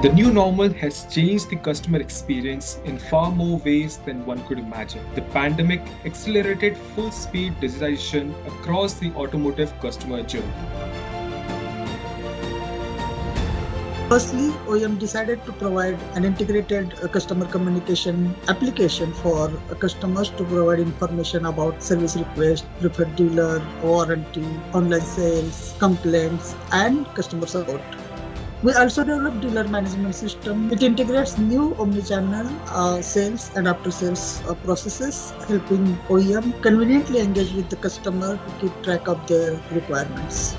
The new normal has changed the customer experience in far more ways than one could imagine. The pandemic accelerated full speed digitization across the automotive customer journey. Firstly, OEM decided to provide an integrated customer communication application for customers to provide information about service request, preferred dealer, warranty, online sales, complaints, and customer support. We also developed dealer management system. It integrates new omnichannel sales and after sales processes, helping OEM conveniently engage with the customer to keep track of their requirements.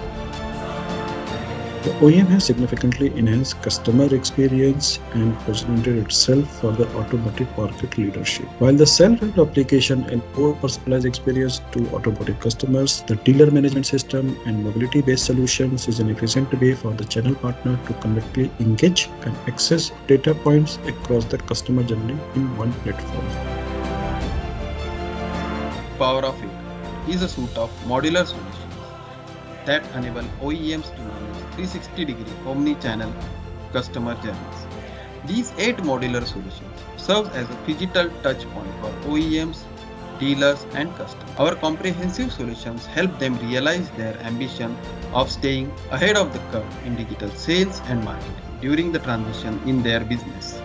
The OEM has significantly enhanced customer experience and positioned itself for the automotive market leadership. While the self-help application and more personalized experience to automotive customers, the dealer management system and mobility-based solutions is an efficient way for the channel partner to conveniently engage and access data points across the customer journey in one platform. Power of It is a suite of modular solutions that enable OEMs to manage 360-degree omni-channel customer journeys. These 8 modular solutions serve as a phygital touch point for OEMs, dealers, and customers. Our comprehensive solutions help them realize their ambition of staying ahead of the curve in digital sales and marketing during the transition in their business.